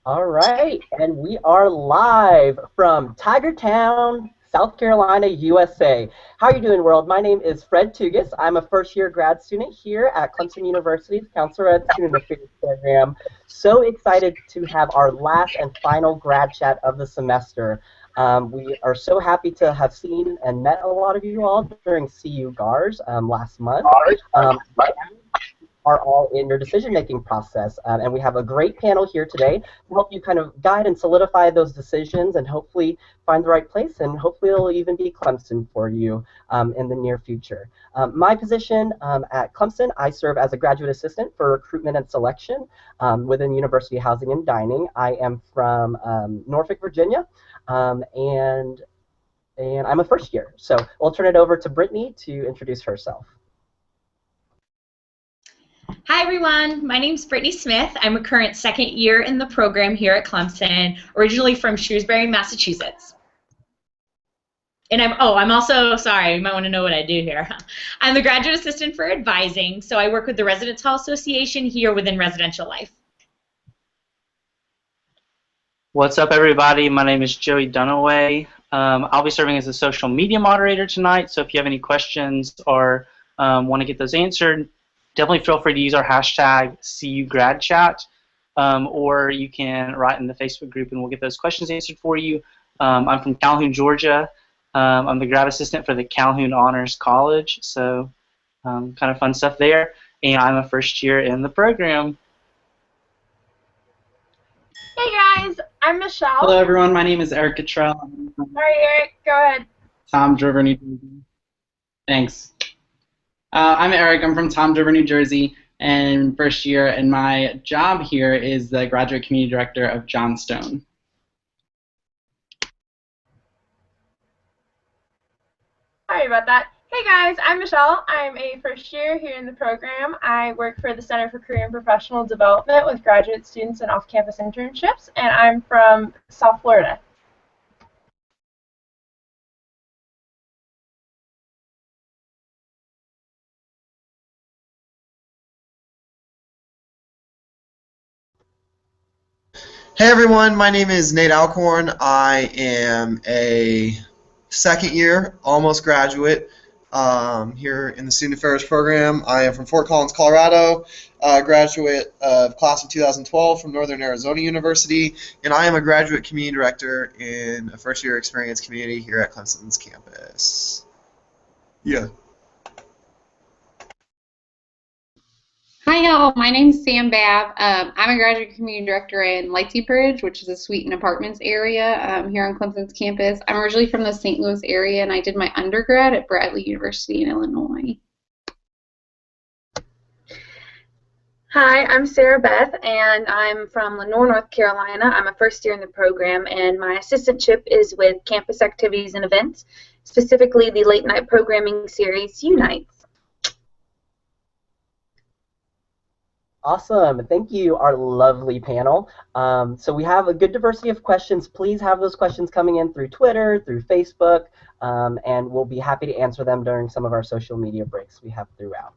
All right, and we are live from Tigertown, South Carolina, USA. How are you doing, world? My name is Fred Tugas. I'm a first-year grad student here at Clemson University's Counselor Ed Student Affairs program. So excited to have our last and final grad chat of the semester. We are so happy to have seen and met a lot of you all during CU-GARS last month. Um, are all in your decision-making process. And we have a great panel here today to help you kind of guide and solidify those decisions and hopefully find the right place, and hopefully it'll even be Clemson for you in the near future. My position at Clemson, I serve as a graduate assistant for recruitment and selection within University Housing and Dining. I am from Norfolk, Virginia, and I'm a first year. So we'll turn it over to Brittany to introduce herself. Hi everyone, my name is Brittany Smith. I'm a current second year in the program here at Clemson, originally from Shrewsbury, Massachusetts. And I'm also, sorry, you might want to know what I do here. I'm the graduate assistant for advising, so I work with the Residence Hall Association here within residential life. What's up, everybody? My name is Joey Dunaway. I'll be serving as a social media moderator tonight, so if you have any questions or want to get those answered, definitely feel free to use our hashtag CU-GradChat, or you can write in the Facebook group and we'll get those questions answered for you. I'm from Calhoun, Georgia. I'm the grad assistant for the Calhoun Honors College, so kind of fun stuff there. And I'm a first year in the program. Hey guys, I'm Michelle. Hello everyone, my name is Eric Cottrell. All right, Eric, go ahead. Tom Driver, New Jersey. Thanks. I'm Eric, I'm from Tom Driver, New Jersey, and first year, and my job here is the Graduate Community Director of Johnstone. Sorry about that. Hey guys, I'm Michelle. I'm a first year here in the program. I work for the Center for Career and Professional Development with graduate students and off-campus internships, and I'm from South Florida. Hey everyone, my name is Nate Alcorn. I am a second year, almost graduate, here in the Student Affairs program. I am from Fort Collins, Colorado, graduate of class of 2012 from Northern Arizona University, and I am a graduate community director in a first year experience community here at Clemson's campus. Yeah. Hi y'all, my name's Sam Babb. I'm a graduate community director in Lightsey Bridge, which is a suite and apartments area here on Clemson's campus. I'm originally from the St. Louis area, and I did my undergrad at Bradley University in Illinois. Hi, I'm Sarah Beth, and I'm from Lenore, North Carolina. I'm a first year in the program, and my assistantship is with campus activities and events, specifically the late night programming series Unites. Awesome. Thank you, our lovely panel. So we have a good diversity of questions. Please have those questions coming in through Twitter, through Facebook, and we'll be happy to answer them during some of our social media breaks we have throughout.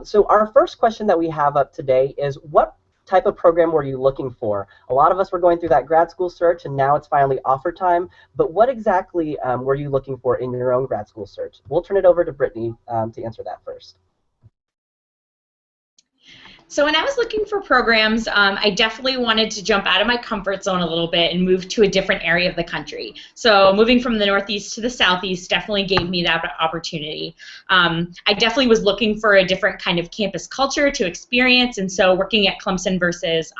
So our first question that we have up today is, what type of program were you looking for? A lot of us were going through that grad school search, and now it's finally offer time, but what exactly were you looking for in your own grad school search? We'll turn it over to Brittany to answer that first. So when I was looking for programs, I definitely wanted to jump out of my comfort zone a little bit and move to a different area of the country. So moving from the Northeast to the Southeast definitely gave me that opportunity. I definitely was looking for a different kind of campus culture to experience, and so working at Clemson versus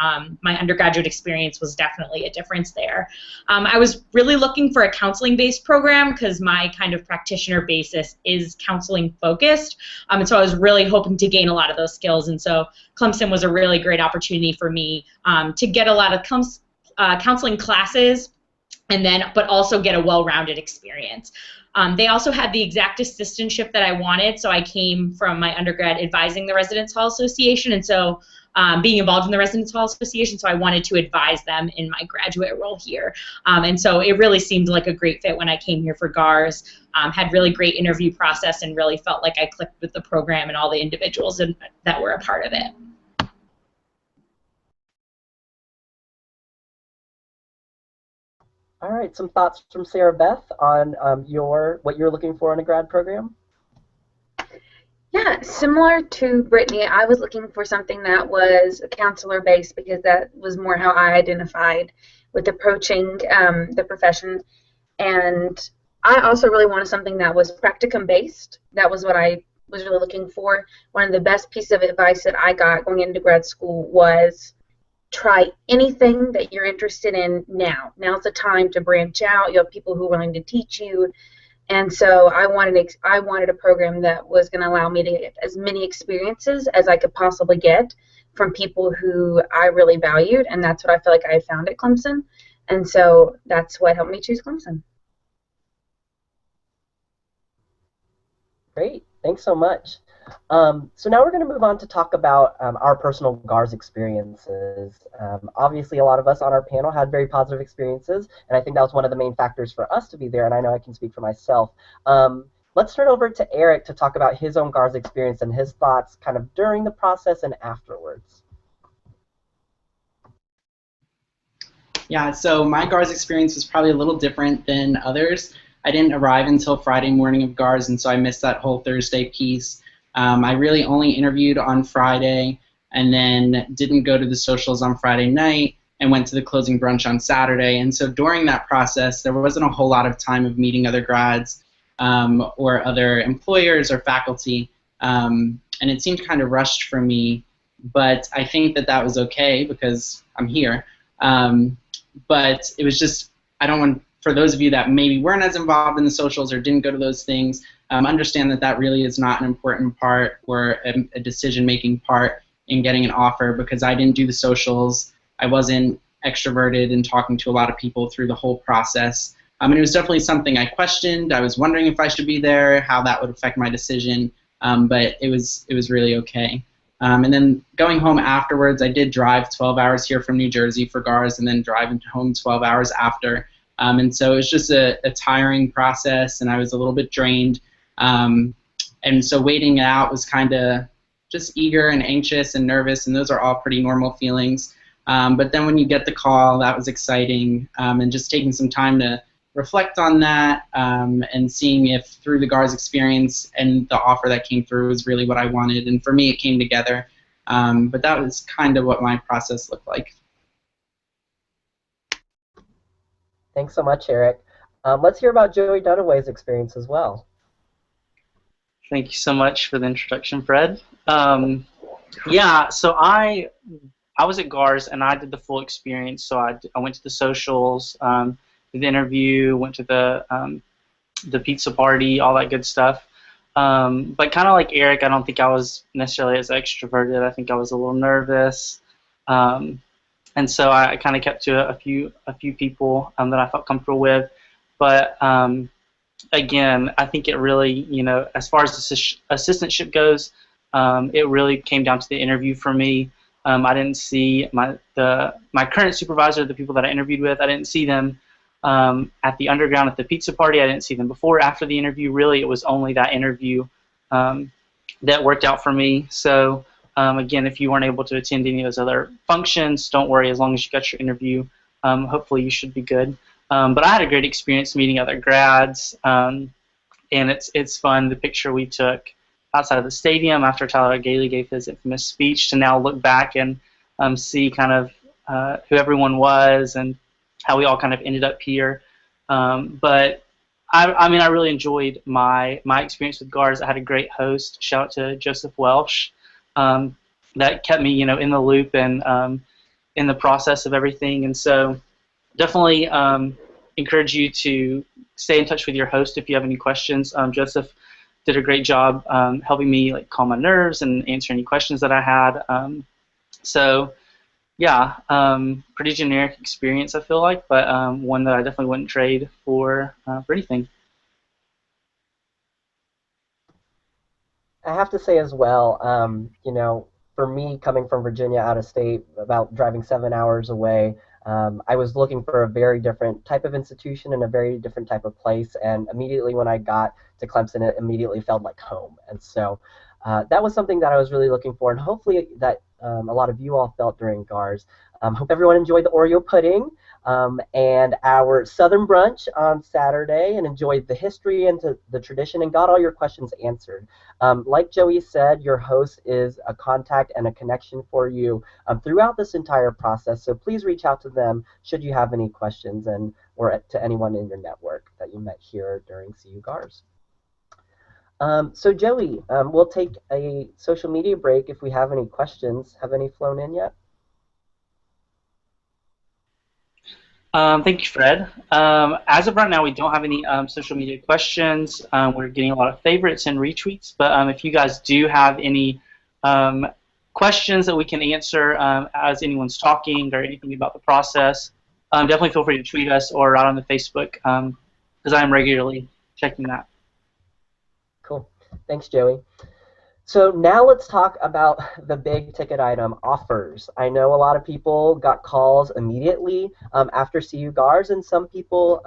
my undergraduate experience was definitely a difference there. I was really looking for a counseling-based program because my kind of practitioner basis is counseling focused, and so I was really hoping to gain a lot of those skills, and so Clemson was a really great opportunity for me to get a lot of counseling classes, but also get a well-rounded experience. They also had the exact assistantship that I wanted, so I came from my undergrad advising the Residence Hall Association, and so being involved in the Residence Hall Association, so I wanted to advise them in my graduate role here. And so it really seemed like a great fit when I came here for GARS, had really great interview process, and really felt like I clicked with the program and all the individuals that were a part of it. All right, some thoughts from Sarah Beth on what you're looking for in a grad program? Yeah, similar to Brittany, I was looking for something that was counselor based because that was more how I identified with approaching the profession. And I also really wanted something that was practicum based. That was what I was really looking for. One of the best pieces of advice that I got going into grad school was try anything that you're interested in now. Now's the time to branch out. You have people who are willing to teach you. And so I wanted a program that was going to allow me to get as many experiences as I could possibly get from people who I really valued, and that's what I feel like I found at Clemson. And so that's what helped me choose Clemson. Great, thanks so much. So now we're going to move on to talk about our personal GARS experiences. Obviously, a lot of us on our panel had very positive experiences, and I think that was one of the main factors for us to be there, and I know I can speak for myself. Let's turn over to Eric to talk about his own GARS experience and his thoughts kind of during the process and afterwards. Yeah, so my GARS experience was probably a little different than others. I didn't arrive until Friday morning of GARS, and so I missed that whole Thursday piece. I really only interviewed on Friday and then didn't go to the socials on Friday night and went to the closing brunch on Saturday. And so during that process, there wasn't a whole lot of time of meeting other grads or other employers or faculty. And it seemed kind of rushed for me, but I think that that was okay because I'm here. But it was just, I don't want, for those of you that maybe weren't as involved in the socials or didn't go to those things, understand that that really is not an important part or a decision-making part in getting an offer, because I didn't do the socials. I wasn't extroverted and talking to a lot of people through the whole process. And it was definitely something I questioned. I was wondering if I should be there, how that would affect my decision, but it was really okay. And then going home afterwards, I did drive 12 hours here from New Jersey for GARS and then drive home 12 hours after. And so it was just a tiring process, and I was a little bit drained. And so waiting it out was kind of just eager and anxious and nervous, and those are all pretty normal feelings. But then when you get the call, that was exciting, and just taking some time to reflect on that and seeing if through the GARS experience and the offer that came through was really what I wanted. And for me, it came together. But that was kind of what my process looked like. Thanks so much, Eric. Let's hear about Joey Dunaway's experience as well. Thank you so much for the introduction, Fred. Yeah, so I was at GARS and I did the full experience. So I went to the socials, did the interview, went to the pizza party, all that good stuff. But kind of like Eric, I don't think I was necessarily as extroverted. I think I was a little nervous. And so I kind of kept to a few people that I felt comfortable with. But again, I think it really, you know, as far as the assistantship goes, it really came down to the interview for me. I didn't see my current supervisor, the people that I interviewed with, I didn't see them at the underground at the pizza party. I didn't see them before or after the interview. Really, it was only that interview that worked out for me. So again, if you weren't able to attend any of those other functions, don't worry. As long as you got your interview, hopefully you should be good. But I had a great experience meeting other grads, and it's fun. The picture we took outside of the stadium after Tyler Gailey gave his infamous speech, to now look back and see kind of who everyone was and how we all kind of ended up here. But I mean, I really enjoyed my experience with GARS. I had a great host. Shout out to Joseph Welsh. That kept me, you know, in the loop and in the process of everything. And so definitely encourage you to stay in touch with your host if you have any questions. Joseph did a great job helping me like calm my nerves and answer any questions that I had. So yeah, pretty generic experience, I feel like, but one that I definitely wouldn't trade for anything. I have to say as well, you know, for me coming from Virginia out of state, about driving 7 hours away, I was looking for a very different type of institution and a very different type of place, and immediately when I got to Clemson, it immediately felt like home. And so that was something that I was really looking for, and hopefully that a lot of you all felt during GARS. Hope everyone enjoyed the Oreo pudding and our Southern brunch on Saturday and enjoyed the history and the tradition and got all your questions answered. Like Joey said, your host is a contact and a connection for you throughout this entire process, so please reach out to them should you have any questions or to anyone in your network that you met here during CU-GARS. So Joey, we'll take a social media break if we have any questions. Have any flown in yet? Thank you, Fred. As of right now, we don't have any social media questions. We're getting a lot of favorites and retweets, but if you guys do have any questions that we can answer as anyone's talking or anything about the process, definitely feel free to tweet us or write on the Facebook because I'm regularly checking that. Cool. Thanks, Joey. So now let's talk about the big ticket item, offers. I know a lot of people got calls immediately after CU-GARS, and some people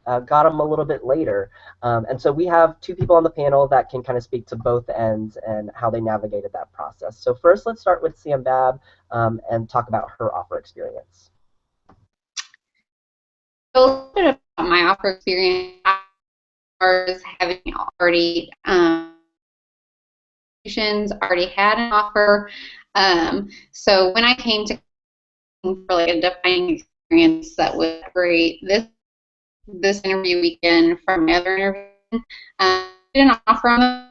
got them a little bit later. And so we have two people on the panel that can kind of speak to both ends and how they navigated that process. So first, let's start with Sam Babb and talk about her offer experience. So a little bit about my offer experience. I was having already already had an offer. So when I came to for like a defining experience that was great, this interview weekend from my other interview, I did an offer on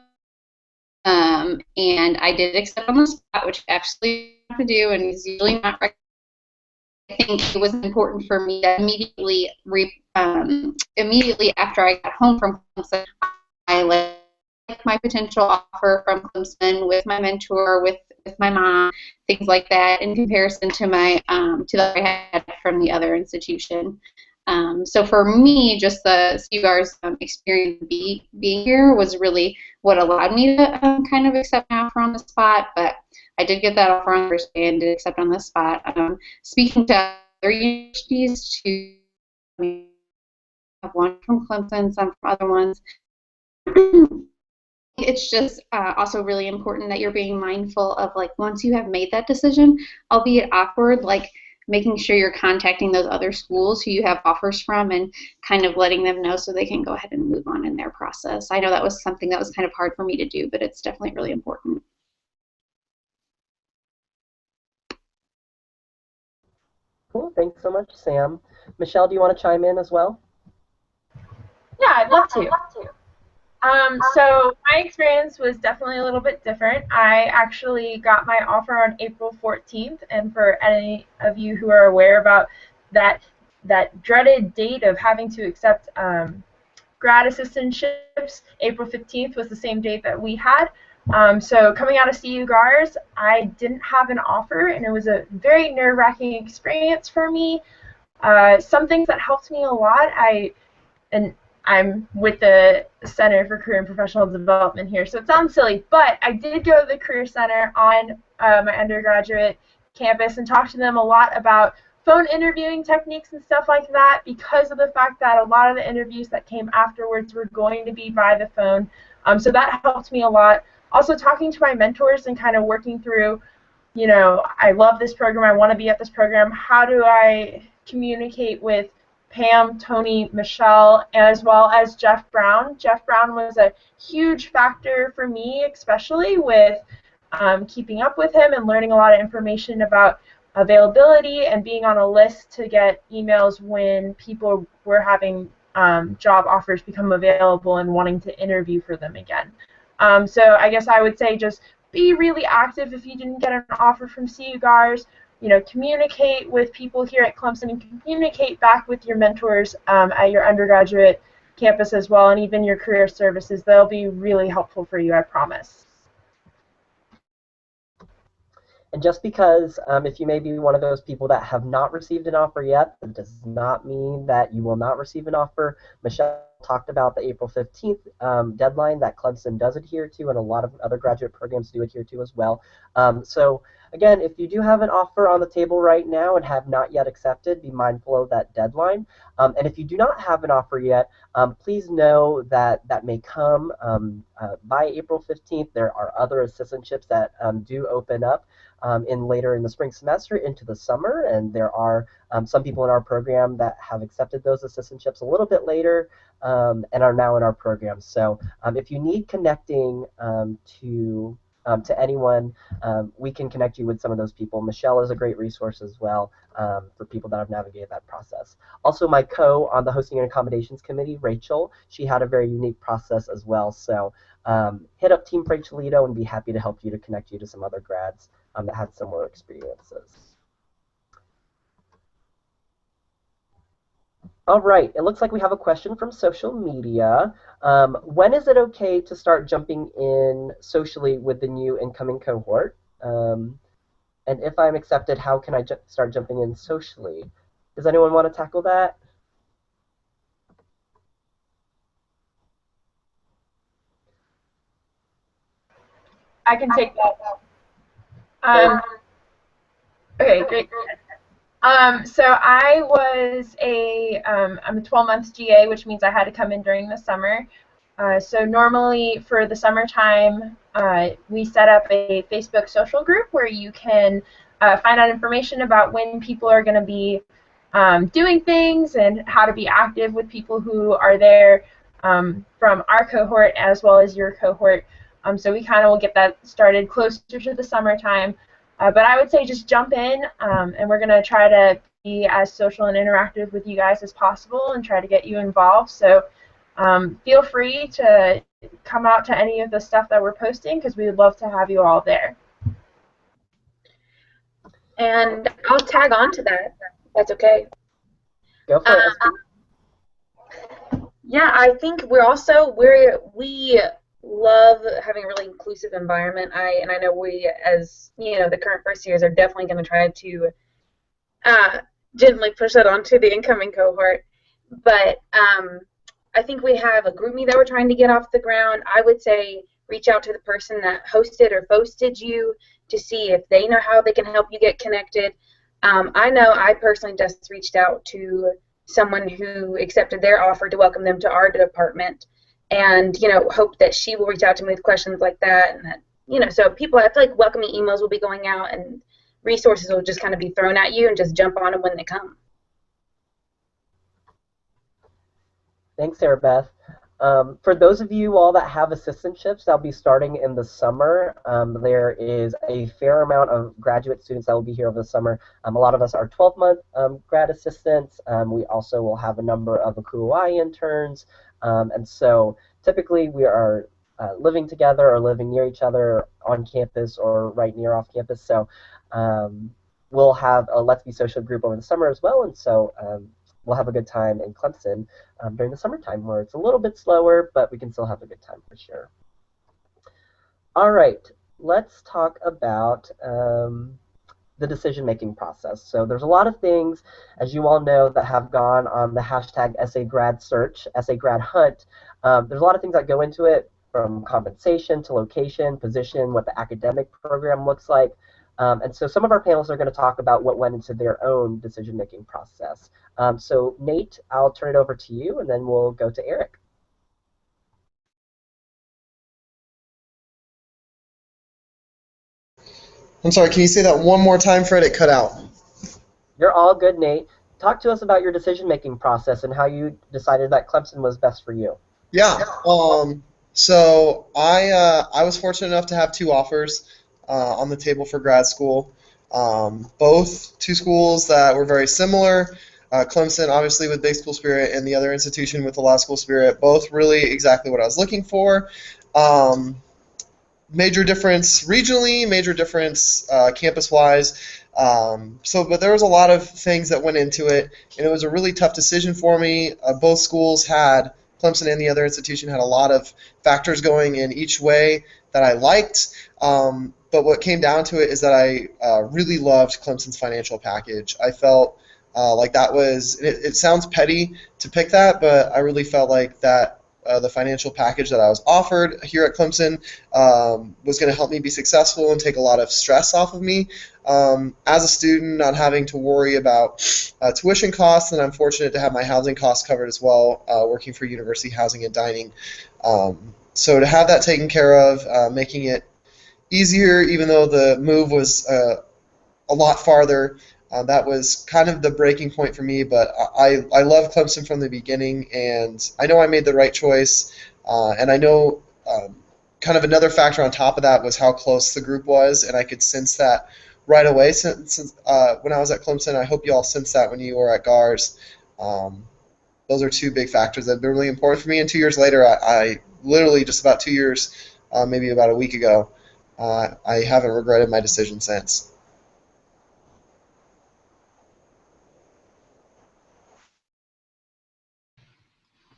and I did accept on the spot, which I actually have to do and is usually not recommended. I think it was important for me that immediately after I got home from Clemson, I left my potential offer from Clemson with my mentor, with my mom, things like that, in comparison to my to the I had from the other institution. So for me, just the CU-GARS experience being here was really what allowed me to kind of accept an offer on the spot. But I did get that offer on Thursday and did accept on the spot. Speaking to other universities, I have one from Clemson, some from other ones. It's just also really important that you're being mindful of, like, once you have made that decision, albeit awkward, like making sure you're contacting those other schools who you have offers from and kind of letting them know so they can go ahead and move on in their process. I know that was something that was kind of hard for me to do, but it's definitely really important. Cool. Thanks so much, Sam. Michelle, do you want to chime in as well? Yeah, I'd love to. So my experience was definitely a little bit different. I actually got my offer on April 14th, and for any of you who are aware about that dreaded date of having to accept grad assistantships, April 15th was the same date that we had. So coming out of CU-GARS, I didn't have an offer, and it was a very nerve-wracking experience for me. Some things that helped me a lot, I'm with the Center for Career and Professional Development here, so it sounds silly, but I did go to the Career Center on my undergraduate campus and talk to them a lot about phone interviewing techniques and stuff like that, because of the fact that a lot of the interviews that came afterwards were going to be by the phone. So that helped me a lot. Also talking to my mentors and kind of working through, you know, I love this program, I want to be at this program, how do I communicate with Pam, Tony, Michelle, as well as Jeff Brown. Jeff Brown was a huge factor for me, especially with keeping up with him and learning a lot of information about availability and being on a list to get emails when people were having job offers become available and wanting to interview for them again. So I guess I would say just be really active if you didn't get an offer from CU-GARS. You know, communicate with people here at Clemson and communicate back with your mentors at your undergraduate campus as well, and even your career services. They'll be really helpful for you, I promise. And just because if you may be one of those people that have not received an offer yet, that does not mean that you will not receive an offer. Michelle talked about the April 15th deadline that Clemson does adhere to, and a lot of other graduate programs do adhere to as well. So again, if you do have an offer on the table right now and have not yet accepted, be mindful of that deadline. And if you do not have an offer yet, please know that that may come by April 15th. There are other assistantships that do open up. later in the spring semester into the summer, and there are some people in our program that have accepted those assistantships a little bit later and are now in our program. So if you need connecting to anyone, we can connect you with some of those people. Michelle is a great resource as well for people that have navigated that process. Also, my on the Hosting and Accommodations Committee, Rachel, she had a very unique process as well. So hit up Team Rachelito and be happy to help you to connect you to some other grads that had similar experiences. All right, it looks like we have a question from social media. When is it okay to start jumping in socially with the new incoming cohort? And if I'm accepted, how can I start jumping in socially? Does anyone want to tackle that? I can take that. Okay, great. So I'm a 12-month GA, which means I had to come in during the summer. So normally for the summertime, we set up a Facebook social group where you can find out information about when people are going to be doing things and how to be active with people who are there from our cohort as well as your cohort. So we kind of will get that started closer to the summertime. But I would say just jump in, and we're going to try to be as social and interactive with you guys as possible and try to get you involved. So feel free to come out to any of the stuff that we're posting because we would love to have you all there. And I'll tag on to that. That's okay. Go for it. Yeah, I think we love having a really inclusive environment. I know we, as the current first years, are definitely going to try to gently push that onto the incoming cohort. But I think we have a GroupMe that we're trying to get off the ground. I would say reach out to the person that hosted or posted you to see if they know how they can help you get connected. I know I personally just reached out to someone who accepted their offer to welcome them to our department. And, hope that she will reach out to me with questions like that. And that, so people, I feel like welcoming emails will be going out and resources will just kind of be thrown at you and just jump on them when they come. Thanks, Sarah Beth. For those of you all that have assistantships, that'll be starting in the summer. There is a fair amount of graduate students that will be here over the summer. A lot of us are 12-month grad assistants. We also will have a number of ACUI interns. And so typically we are living together or living near each other on campus or right near off campus. So we'll have a Let's Be Social group over the summer as well. And so we'll have a good time in Clemson during the summertime where it's a little bit slower, but we can still have a good time for sure. All right, let's talk about the decision-making process. So there's a lot of things, as you all know, that have gone on the hashtag #SAGrad search, #SAGrad hunt. There's a lot of things that go into it, from compensation to location, position, what the academic program looks like. And so some of our panelists are going to talk about what went into their own decision-making process. So Nate, I'll turn it over to you, and then we'll go to Eric. I'm sorry, can you say that one more time, Fred? It cut out. You're all good, Nate. Talk to us about your decision-making process and how you decided that Clemson was best for you. Yeah. So I was fortunate enough to have 2 offers on the table for grad school. Both 2 schools that were very similar. Clemson, obviously, with big school spirit, and the other institution with a lot of school spirit. Both really exactly what I was looking for. Major difference regionally, major difference campus-wise. But there was a lot of things that went into it, and it was a really tough decision for me. Both schools had, Clemson and the other institution had a lot of factors going in each way that I liked. But what came down to it is that I really loved Clemson's financial package. I felt like that was, it sounds petty to pick that, but I really felt like that the financial package that I was offered here at Clemson was going to help me be successful and take a lot of stress off of me. As a student, not having to worry about tuition costs, and I'm fortunate to have my housing costs covered as well, working for University Housing and Dining. So to have that taken care of, making it easier, even though the move was a lot farther. That was kind of the breaking point for me, but I love Clemson from the beginning, and I know I made the right choice. And I know kind of another factor on top of that was how close the group was, and I could sense that right away since when I was at Clemson. I hope you all sensed that when you were at GARS. Those are two big factors that have been really important for me. And 2 years later, I literally just about 2 years, maybe about a week ago, I haven't regretted my decision since.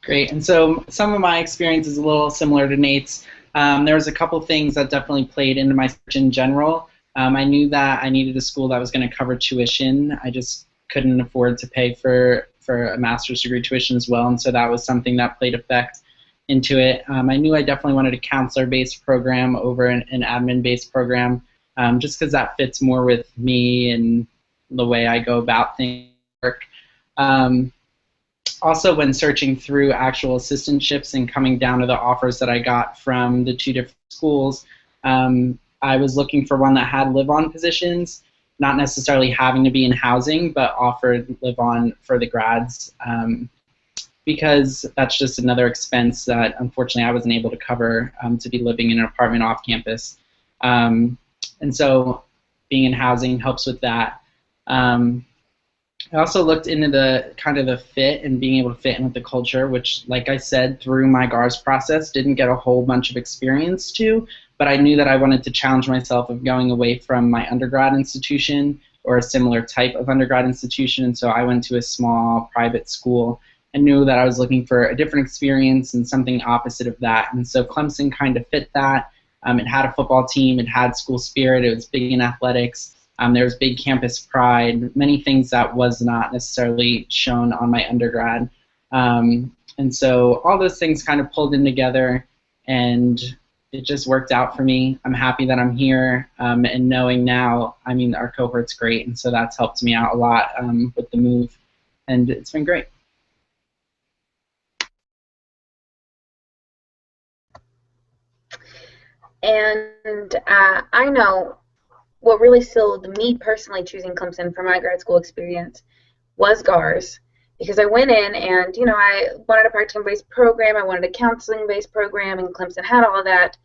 Great. And so some of my experience is a little similar to Nate's. There was a couple things that definitely played into my search in general. I knew that I needed a school that was going to cover tuition. I just couldn't afford to pay for a master's degree tuition as well, and so that was something that played effect into it. I knew I definitely wanted a counselor-based program over an admin-based program, just because that fits more with me and the way I go about things. Also, when searching through actual assistantships and coming down to the offers that I got from the two different schools, I was looking for one that had live-on positions, not necessarily having to be in housing, but offered live-on for the grads, because that's just another expense that unfortunately I wasn't able to cover, to be living in an apartment off campus. And so being in housing helps with that. I also looked into the kind of the fit and being able to fit in with the culture, which, like I said, through my GARS process, didn't get a whole bunch of experience to, but I knew that I wanted to challenge myself of going away from my undergrad institution or a similar type of undergrad institution, and so I went to a small private school and knew that I was looking for a different experience and something opposite of that, and so Clemson kind of fit that. It had a football team, it had school spirit, it was big in athletics. There was big campus pride, many things that was not necessarily shown on my undergrad. And so all those things kind of pulled in together, and it just worked out for me. I'm happy that I'm here, and knowing now, I mean, our cohort's great, and so that's helped me out a lot with the move, and it's been great. And I know what really sealed me personally choosing Clemson for my grad school experience was GARS, because I went in and, you know, I wanted a practicum-based program, I wanted a counseling-based program, and Clemson had all of that,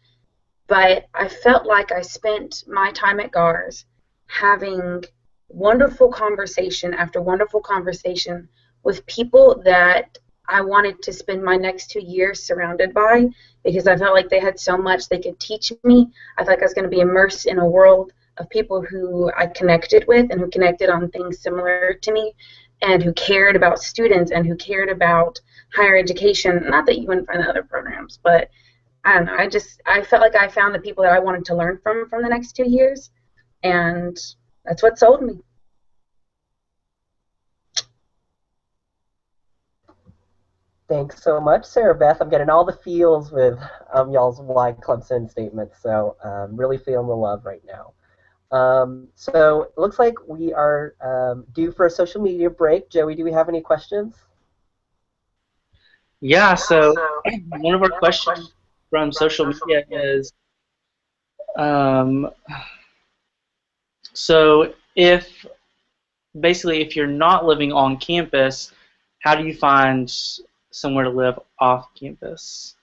but I felt like I spent my time at GARS having wonderful conversation after wonderful conversation with people that I wanted to spend my next 2 years surrounded by, because I felt like they had so much they could teach me. I felt like I was going to be immersed in a world of people who I connected with and who connected on things similar to me and who cared about students and who cared about higher education. Not that you wouldn't find other programs, but I don't know. I felt like I found the people that I wanted to learn from the next 2 years, and that's what sold me. Thanks so much, Sarah Beth. I'm getting all the feels with y'all's why Clemson statements, so really feeling the love right now. So it looks like we are due for a social media break. Joey, do we have any questions? Yeah, so one of our questions from social media is, so if you're not living on campus, how do you find somewhere to live off campus?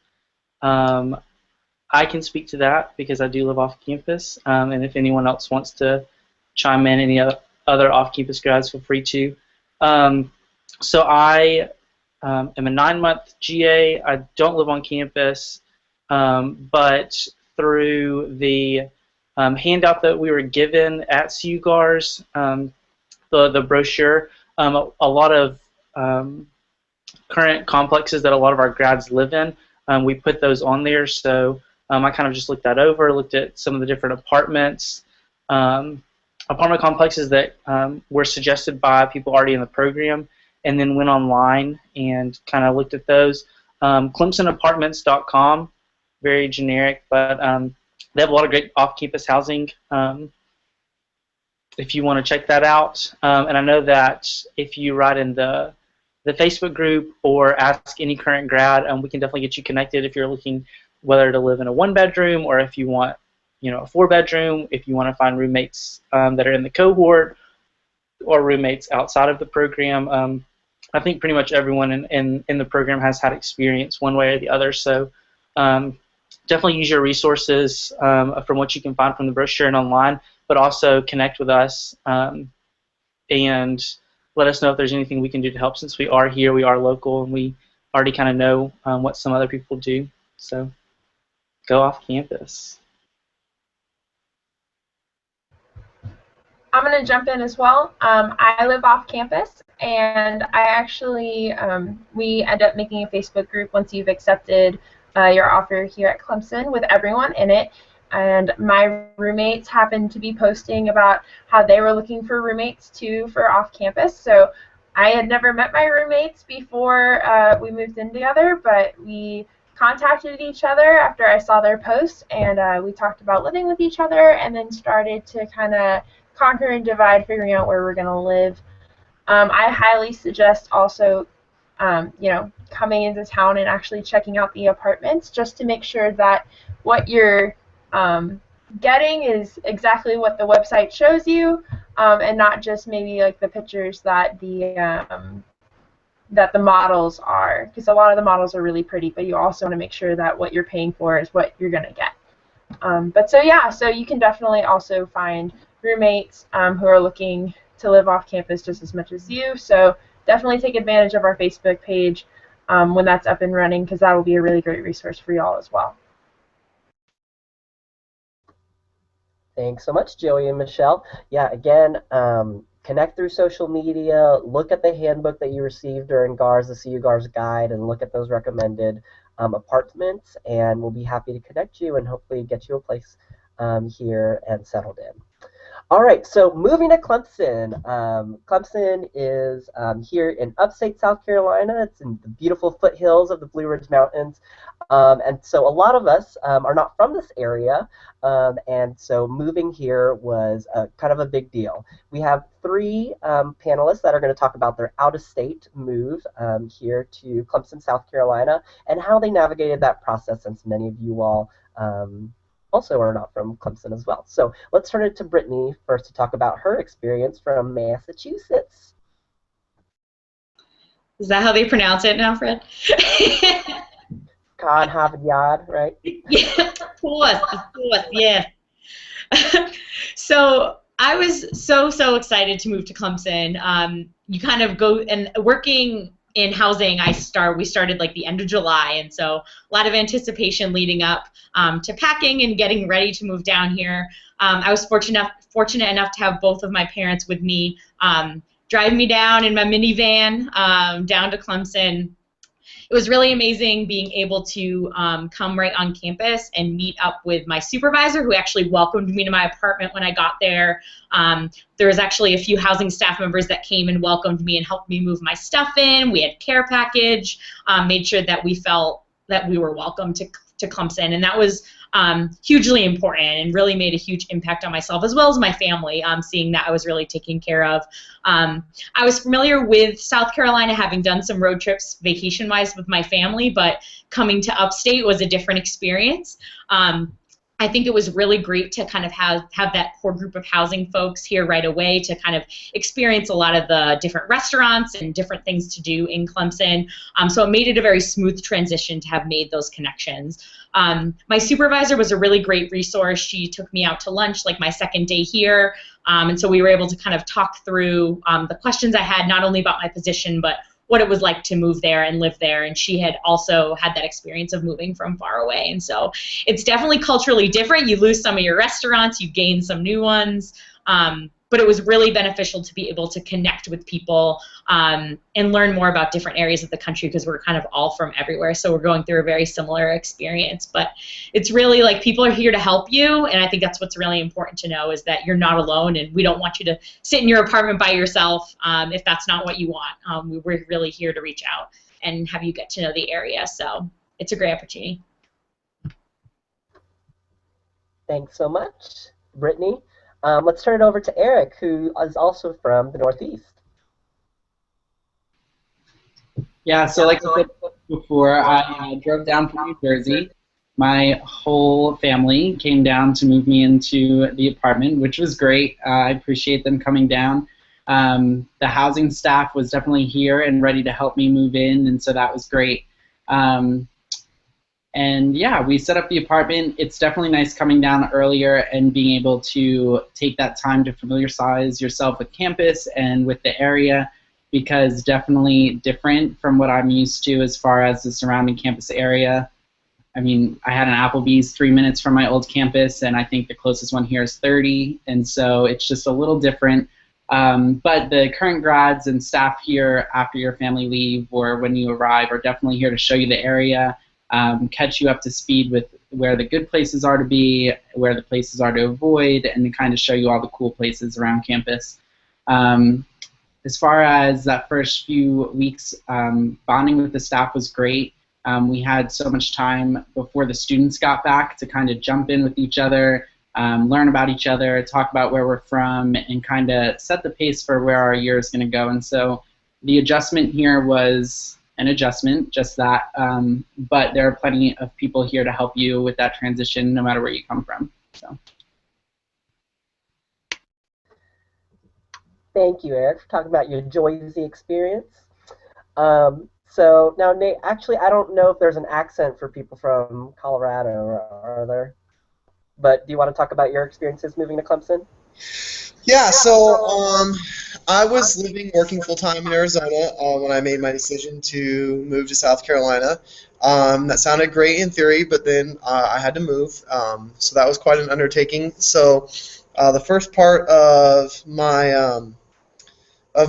I can speak to that because I do live off campus, and if anyone else wants to chime in, any other off-campus grads, feel free to. So I am a 9-month GA. I don't live on campus, but through the handout that we were given at CU-GARS, the brochure, a lot of current complexes that a lot of our grads live in, we put those on there. So I kind of just looked that over, looked at some of the different apartment complexes that were suggested by people already in the program, and then went online and kind of looked at those. ClemsonApartments.com, very generic, but they have a lot of great off-campus housing if you want to check that out. And I know that if you write in the Facebook group or ask any current grad, we can definitely get you connected if you're looking whether to live in a 1-bedroom or if you want a 4-bedroom, if you want to find roommates that are in the cohort or roommates outside of the program. I think pretty much everyone in the program has had experience one way or the other. So definitely use your resources from what you can find from the brochure and online, but also connect with us and let us know if there's anything we can do to help. Since we are here, we are local, and we already kind of know what some other people do. So go off campus. I'm going to jump in as well. I live off campus, and I actually, we end up making a Facebook group once you've accepted your offer here at Clemson with everyone in it. And my roommates happened to be posting about how they were looking for roommates too for off campus. So I had never met my roommates before we moved in together, but we contacted each other after I saw their post, and we talked about living with each other, and then started to kind of conquer and divide, figuring out where we're going to live. I highly suggest also, coming into town and actually checking out the apartments just to make sure that what you're getting is exactly what the website shows you, and not just maybe like the pictures that the models are, because a lot of the models are really pretty, but you also want to make sure that what you're paying for is what you're going to get. So you can definitely also find roommates who are looking to live off campus just as much as you. So definitely take advantage of our Facebook page when that's up and running, because that will be a really great resource for y'all as well. Thanks so much, Joey and Michelle. Yeah, again, connect through social media, look at the handbook that you received during GARS, the CU-GARS guide, and look at those recommended apartments, and we'll be happy to connect you and hopefully get you a place here and settled in. All right, so moving to Clemson. Clemson is here in upstate South Carolina. It's in the beautiful foothills of the Blue Ridge Mountains. And so a lot of us are not from this area, and so moving here was kind of a big deal. We have 3 panelists that are going to talk about their out-of-state move here to Clemson, South Carolina, and how they navigated that process, since many of you all also are not from Clemson as well. So let's turn it to Brittany first to talk about her experience from Massachusetts. Is that how they pronounce it now, Fred? God, Harvard Yard, right? Yeah, of course, yeah. So I was so excited to move to Clemson. You kind of go, and working in housing, we started like the end of July, and so a lot of anticipation leading up to packing and getting ready to move down here. I was fortunate enough to have both of my parents with me, drive me down in my minivan down to Clemson. It was really amazing being able to come right on campus and meet up with my supervisor, who actually welcomed me to my apartment when I got there. There was actually a few housing staff members that came and welcomed me and helped me move my stuff in. We had care package, made sure that we felt that we were welcome to Clemson, and that was hugely important and really made a huge impact on myself as well as my family, seeing that I was really taken care of. I was familiar with South Carolina, having done some road trips vacation-wise with my family, but coming to upstate was a different experience. I think it was really great to kind of have that core group of housing folks here right away to kind of experience a lot of the different restaurants and different things to do in Clemson. So it made it a very smooth transition to have made those connections. My supervisor was a really great resource. She took me out to lunch like my second day here, and so we were able to kind of talk through the questions I had, not only about my position, but what it was like to move there and live there, and she had also had that experience of moving from far away, and so it's definitely culturally different. You lose some of your restaurants, you gain some new ones, but it was really beneficial to be able to connect with people and learn more about different areas of the country, because we're kind of all from everywhere, so we're going through a very similar experience. But it's really like people are here to help you, and I think that's what's really important to know, is that you're not alone, and we don't want you to sit in your apartment by yourself if that's not what you want. We're really here to reach out and have you get to know the area, so it's a great opportunity. Thanks so much, Brittany. Let's turn it over to Eric, who is also from the Northeast. Yeah, so like I said before, I drove down from New Jersey, my whole family came down to move me into the apartment, which was great. I appreciate them coming down. The housing staff was definitely here and ready to help me move in, and so that was great. And yeah, we set up the apartment. It's definitely nice coming down earlier and being able to take that time to familiarize yourself with campus and with the area, because definitely different from what I'm used to as far as the surrounding campus area. I mean, I had an Applebee's 3 minutes from my old campus, and I think the closest one here is 30, and so it's just a little different. But the current grads and staff here after your family leave or when you arrive are definitely here to show you the area, catch you up to speed with where the good places are to be, where the places are to avoid, and to kind of show you all the cool places around campus. As far as that first few weeks, bonding with the staff was great. We had so much time before the students got back to kind of jump in with each other, learn about each other, talk about where we're from, and kind of set the pace for where our year is going to go. And so the adjustment here was an adjustment, just that, but there are plenty of people here to help you with that transition no matter where you come from. So. Thank you, Eric, for talking about your Joyzy experience. So now, Nate, actually, I don't know if there's an accent for people from Colorado, are there? But do you want to talk about your experiences moving to Clemson? Yeah, so I was working full-time in Arizona when I made my decision to move to South Carolina. That sounded great in theory, but then I had to move, so that was quite an undertaking. So the first part of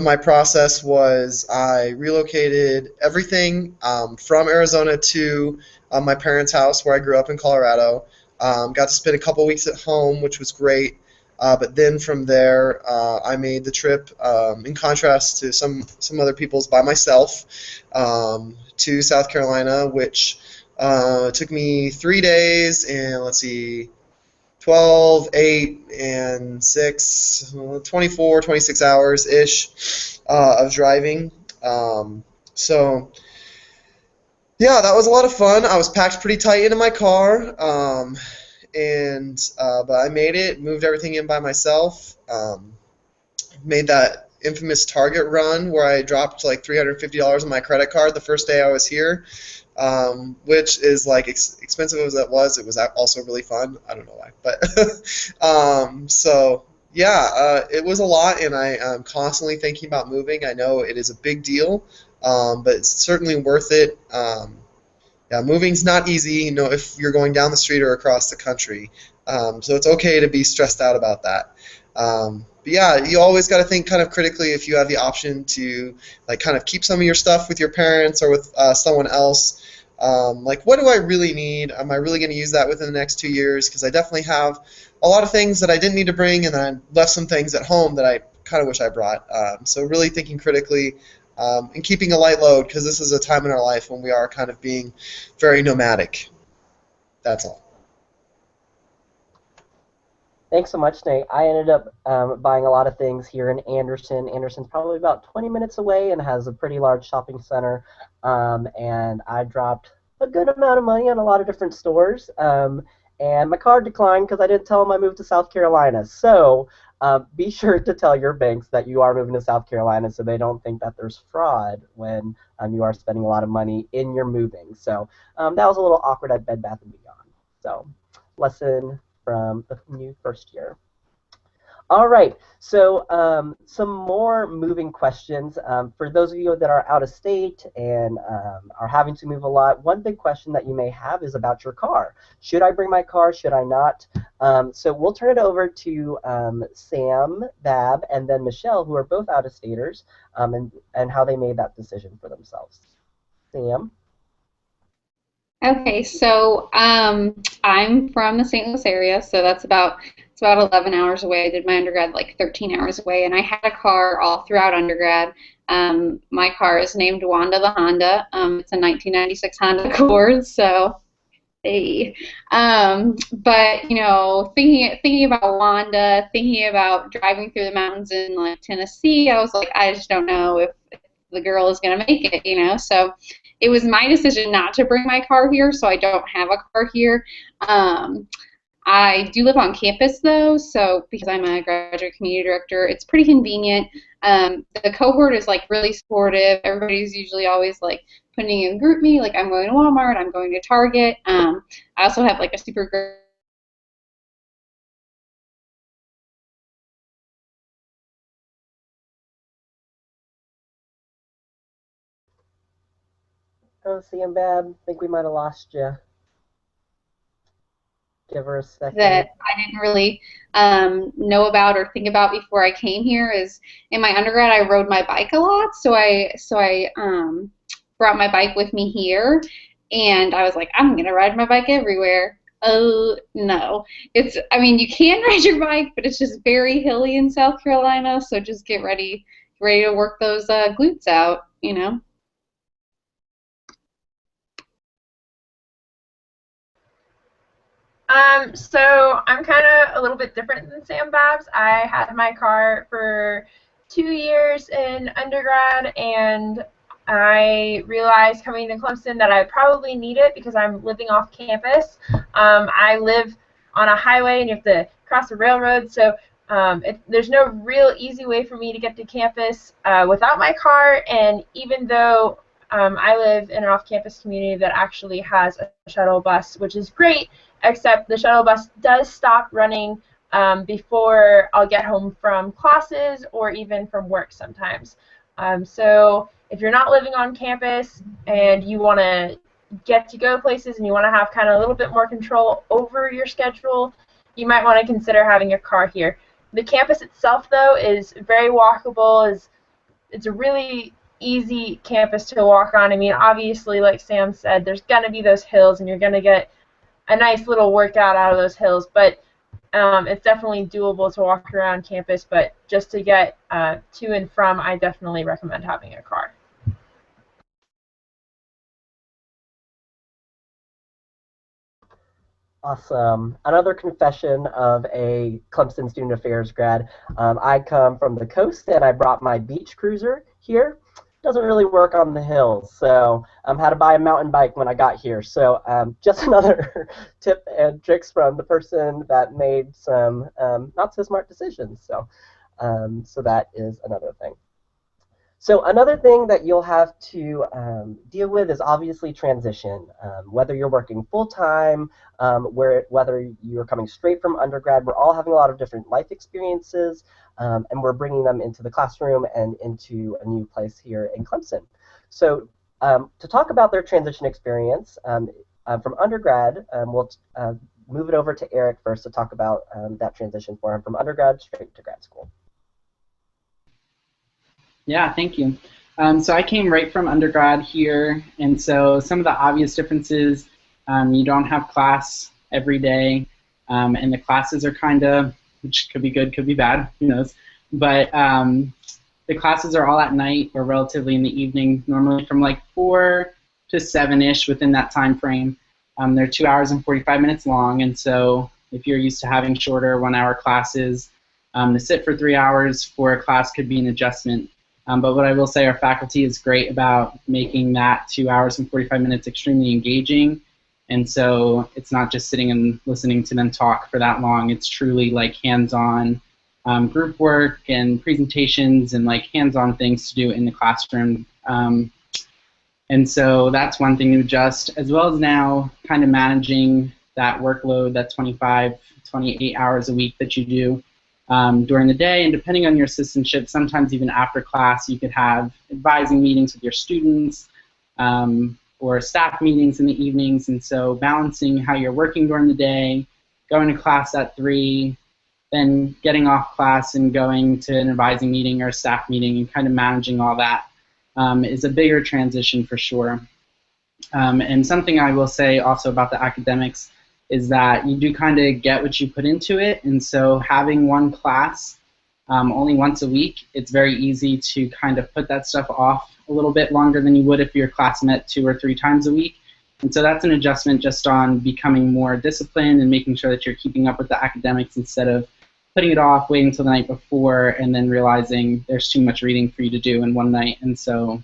my process was I relocated everything from Arizona to my parents' house where I grew up in Colorado. Got to spend a couple weeks at home, which was great. But then from there, I made the trip, in contrast to some other people's, by myself to South Carolina, which took me 3 days and, let's see, 12, 8, and 6, 24, 26 hours-ish of driving. So, yeah, that was a lot of fun. I was packed pretty tight into my car, but I made it, moved everything in by myself, made that infamous Target run where I dropped like $350 on my credit card the first day I was here. Which is like expensive as it was also really fun. I don't know why, but so yeah, it was a lot, and I'm constantly thinking about moving. I know it is a big deal, but it's certainly worth it. Yeah, moving's not easy, if you're going down the street or across the country. So it's okay to be stressed out about that. But yeah, you always got to think kind of critically if you have the option to like kind of keep some of your stuff with your parents or with someone else. Like, what do I really need? Am I really going to use that within the next 2 years? Because I definitely have a lot of things that I didn't need to bring, and then I left some things at home that I kind of wish I brought. So really thinking critically and keeping a light load, because this is a time in our life when we are kind of being very nomadic. That's all. Thanks so much, Nate. I ended up buying a lot of things here in Anderson. Anderson's probably about 20 minutes away and has a pretty large shopping center. And I dropped a good amount of money on a lot of different stores. And my card declined because I didn't tell them I moved to South Carolina. So be sure to tell your banks that you are moving to South Carolina so they don't think that there's fraud when you are spending a lot of money in your moving. So that was a little awkward at Bed Bath & Beyond. So lesson from the new first year. All right, so some more moving questions. For those of you that are out of state and are having to move a lot, one big question that you may have is about your car. Should I bring my car? Should I not? So we'll turn it over to Sam, Bab, and then Michelle, who are both out-of-staters, and how they made that decision for themselves. Sam? Okay, so I'm from the St. Louis area, so it's about 11 hours away. I did my undergrad like 13 hours away, and I had a car all throughout undergrad. My car is named Wanda the Honda. It's a 1996 Honda Accord, so hey. But thinking about Wanda, thinking about driving through the mountains in like Tennessee, I was like, I just don't know if the girl is gonna make it, So it was my decision not to bring my car here, so I don't have a car here. I do live on campus though, so because I'm a graduate community director, it's pretty convenient. The cohort is like really supportive. Everybody's usually always like putting in group me, like I'm going to Walmart, I'm going to Target. I also have like a super great Oh, Sam Bab, I think we might have lost you. Give her a second. that I didn't really know about or think about before I came here is in my undergrad I rode my bike a lot, so I brought my bike with me here, and I was like, I'm gonna ride my bike everywhere. Oh no, I mean you can ride your bike, but it's just very hilly in South Carolina, so just get ready to work those glutes out, you know. So I'm kind of a little bit different than Sam Babs. I had my car for 2 years in undergrad, and I realized coming to Clemson that I probably need it because I'm living off campus. I live on a highway, and you have to cross a railroad, so there's no real easy way for me to get to campus without my car, and even though I live in an off-campus community that actually has a shuttle bus, which is great, except the shuttle bus does stop running before I'll get home from classes or even from work sometimes. So if you're not living on campus and you want to get to go places and you want to have kind of a little bit more control over your schedule, you might want to consider having a car here. The campus itself, though, is very walkable. It's a really easy campus to walk on. I mean, obviously, like Sam said, there's going to be those hills, and you're going to get a nice little workout out of those hills, but it's definitely doable to walk around campus, but just to get to and from, I definitely recommend having a car. Awesome. Another confession of a Clemson Student Affairs grad. I come from the coast, and I brought my beach cruiser here. Doesn't really work on the hills, so had to buy a mountain bike when I got here. So just another tip and tricks from the person that made some not so smart decisions. So that is another thing. So another thing that you'll have to deal with is obviously transition. Whether you're working full-time, whether you're coming straight from undergrad, we're all having a lot of different life experiences, and we're bringing them into the classroom and into a new place here in Clemson. So to talk about their transition experience from undergrad, we'll move it over to Eric first to talk about that transition for him from undergrad straight to grad school. Yeah, thank you. So I came right from undergrad here, and so some of the obvious differences, you don't have class every day, and the classes are kind of, which could be good, could be bad, who knows, but the classes are all at night or relatively in the evening, normally from like 4 to 7-ish within that time frame. They're 2 hours and 45 minutes long, and so if you're used to having shorter 1-hour classes, to sit for 3 hours for a class could be an adjustment. But what I will say, our faculty is great about making that 2 hours and 45 minutes extremely engaging. And so it's not just sitting and listening to them talk for that long. It's truly like hands-on group work and presentations and like hands-on things to do in the classroom. And so that's one thing to adjust, as well as now kind of managing that workload, that 25, 28 hours a week that you do. During the day, and depending on your assistantship, sometimes even after class, you could have advising meetings with your students or staff meetings in the evenings, and so balancing how you're working during the day, going to class at 3, then getting off class and going to an advising meeting or a staff meeting and kind of managing all that is a bigger transition for sure. And something I will say also about the academics is that you do kind of get what you put into it, and so having one class only once a week, it's very easy to kind of put that stuff off a little bit longer than you would if your class met 2 or 3 times a week. And so that's an adjustment just on becoming more disciplined and making sure that you're keeping up with the academics instead of putting it off, waiting until the night before, and then realizing there's too much reading for you to do in one night. And so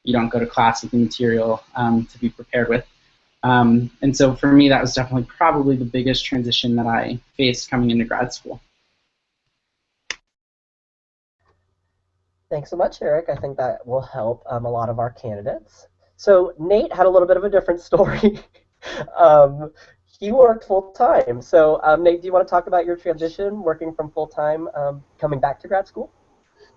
you don't go to class with the material to be prepared with. And so for me, that was definitely probably the biggest transition that I faced coming into grad school. Thanks so much, Eric. I think that will help a lot of our candidates. So Nate had a little bit of a different story. um, he worked full time. So Nate, do you want to talk about your transition, working from full time, coming back to grad school?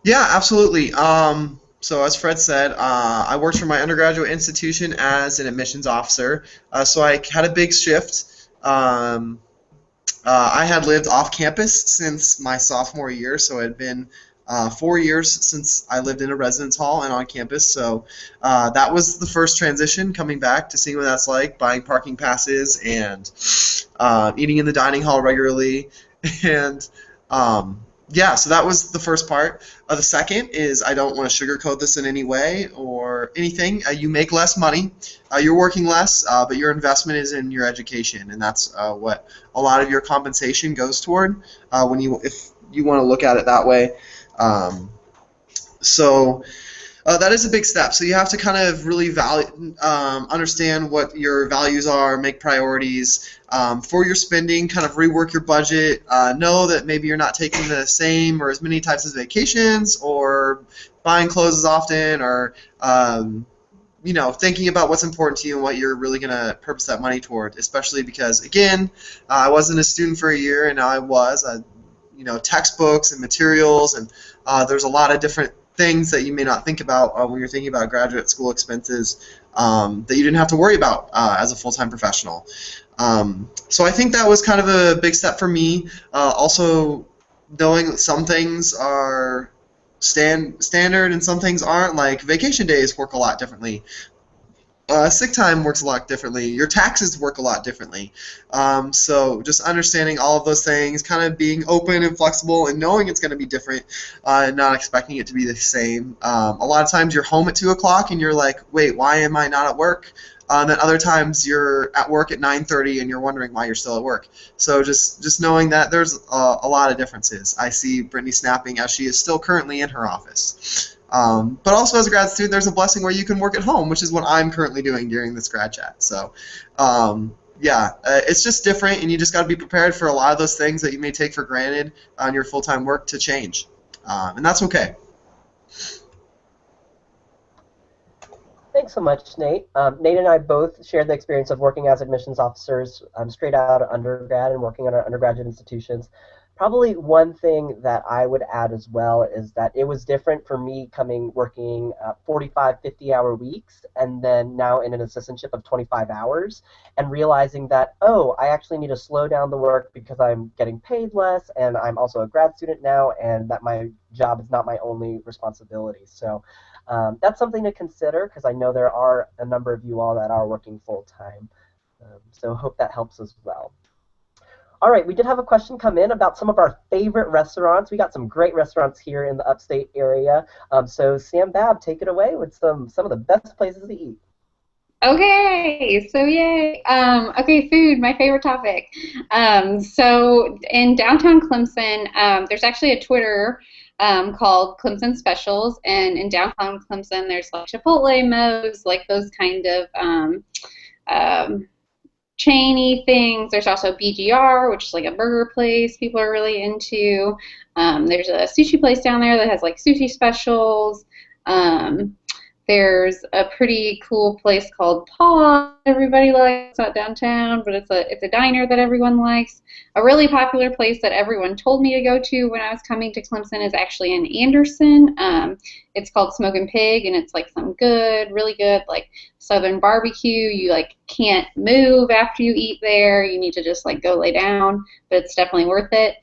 Yeah, absolutely. So as Fred said, I worked for my undergraduate institution as an admissions officer. So I had a big shift. I had lived off campus since my sophomore year, so it had been 4 years since I lived in a residence hall and on campus. So that was the first transition, coming back to seeing what that's like, buying parking passes and eating in the dining hall regularly. And yeah, so that was the first part. The second is, I don't want to sugarcoat this in any way or anything. You make less money, you're working less, but your investment is in your education, and that's what a lot of your compensation goes toward. If you want to look at it that way. So that is a big step. So you have to kind of really understand what your values are, make priorities for your spending, kind of rework your budget, know that maybe you're not taking the same or as many types of vacations or buying clothes as often, or thinking about what's important to you and what you're really going to purpose that money toward, especially because, again, I wasn't a student for a year, and now I was. Textbooks and materials, and there's a lot of different things that you may not think about when you're thinking about graduate school expenses that you didn't have to worry about as a full-time professional. So I think that was kind of a big step for me. Also, knowing that some things are standard and some things aren't, like vacation days work a lot differently. Sick time works a lot differently. Your taxes work a lot differently. So just understanding all of those things, kind of being open and flexible and knowing it's going to be different and not expecting it to be the same. A lot of times you're home at 2 o'clock and you're like, wait, why am I not at work? And then other times you're at work at 9:30 and you're wondering why you're still at work. So just knowing that there's a lot of differences. I see Brittany snapping as she is still currently in her office. But also as a grad student, there's a blessing where you can work at home, which is what I'm currently doing during this grad chat. So it's just different, and you just got to be prepared for a lot of those things that you may take for granted on your full-time work to change. And that's okay. Thanks so much, Nate. Nate and I both shared the experience of working as admissions officers straight out of undergrad and working at our undergraduate institutions. Probably one thing that I would add as well is that it was different for me working 45, 50-hour weeks, and then now in an assistantship of 25 hours, and realizing that, oh, I actually need to slow down the work because I'm getting paid less, and I'm also a grad student now, and that my job is not my only responsibility. So that's something to consider, because I know there are a number of you all that are working full-time. So hope that helps as well. All right, we did have a question come in about some of our favorite restaurants. We got some great restaurants here in the upstate area. So Sam Babb, take it away with some of the best places to eat. Okay, so yay. Okay, food, my favorite topic. So in downtown Clemson, there's actually a Twitter called Clemson Specials, and in downtown Clemson, there's like Chipotle, Moe's, like those kind of chainy things. There's also BGR, which is like a burger place people are really into. There's a sushi place down there that has like sushi specials. There's a pretty cool place called Paw everybody likes out downtown, but it's a diner that everyone likes. A really popular place that everyone told me to go to when I was coming to Clemson is actually in Anderson. It's called Smokin' Pig, and it's like some really good like Southern barbecue. You like can't move after you eat there. You need to just like go lay down, but it's definitely worth it.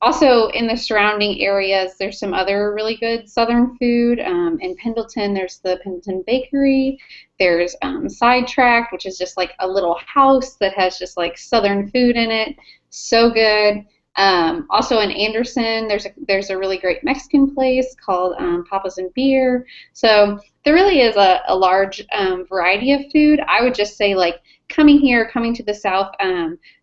Also, in the surrounding areas, there's some other really good Southern food. In Pendleton, there's the Pendleton Bakery. There's Sidetracked, which is just like a little house that has just like Southern food in it. So good. Also in Anderson, there's a really great Mexican place called Papas and Beer. So there really is a large variety of food. I would just say, like, coming to the South,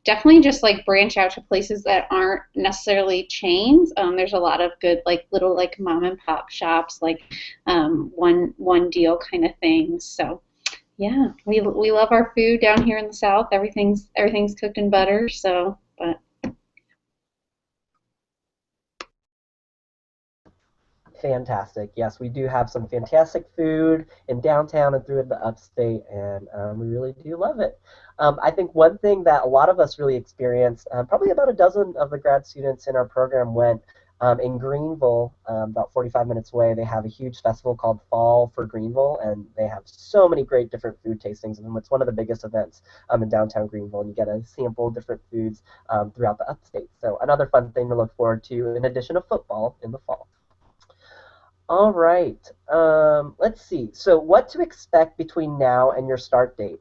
definitely just like branch out to places that aren't necessarily chains. There's a lot of good, like, little, like, mom and pop shops, like one deal kind of things. So yeah, we love our food down here in the South. Everything's cooked in butter. So, but Fantastic. Yes, we do have some fantastic food in downtown and through the upstate, and we really do love it. I think one thing that a lot of us really experienced, probably about a dozen of the grad students in our program went in Greenville, about 45 minutes away. They have a huge festival called Fall for Greenville, and they have so many great different food tastings. And it's one of the biggest events in downtown Greenville, and you get to sample different foods throughout the upstate. So another fun thing to look forward to in addition to football in the fall. All right. Let's see. So what to expect between now and your start date?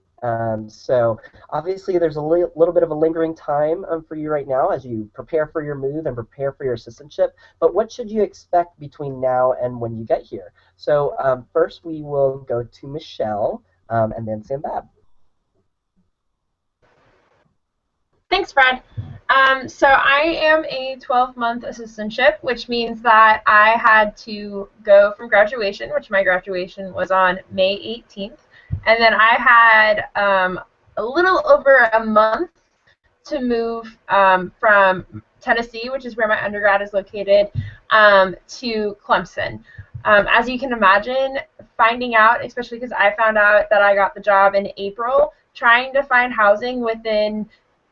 So obviously there's a little bit of a lingering time for you right now as you prepare for your move and prepare for your assistantship. But what should you expect between now and when you get here? So first we will go to Michelle and then Sam Bab. Thanks, Fred. So I am a 12-month assistantship, which means that I had to go from graduation, which my graduation was on May 18th, and then I had a little over a month to move from Tennessee, which is where my undergrad is located, to Clemson. As you can imagine, finding out, especially because I found out that I got the job in April, trying to find housing within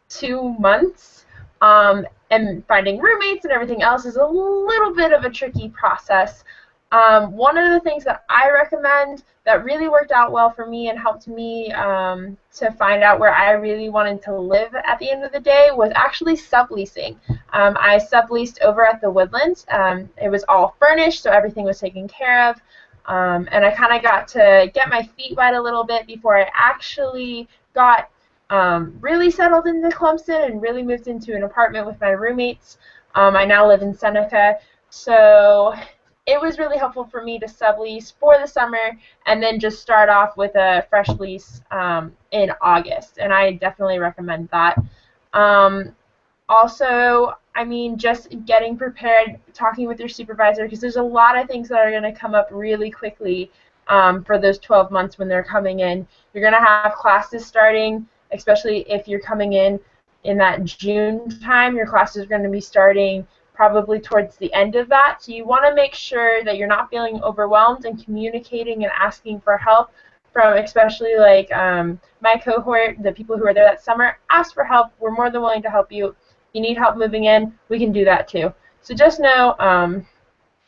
2 months and finding roommates and everything else is a little bit of a tricky process. One of the things that I recommend that really worked out well for me and helped me to find out where I really wanted to live at the end of the day was actually subleasing. I subleased over at the Woodlands. It was all furnished, so everything was taken care of. And I kind of got to get my feet wet a little bit before I actually got really settled into Clemson and really moved into an apartment with my roommates. I now live in Seneca, so it was really helpful for me to sublease for the summer and then just start off with a fresh lease in August, and I definitely recommend that. Also, I mean, just getting prepared, talking with your supervisor, because there's a lot of things that are going to come up really quickly for those 12 months when they're coming in. You're going to have classes starting, especially if you're coming in that June time. Your classes are going to be starting probably towards the end of that. So you want to make sure that you're not feeling overwhelmed and communicating and asking for help from, especially like my cohort, the people who are there that summer. Ask for help. We're more than willing to help you. If you need help moving in, we can do that too. So just know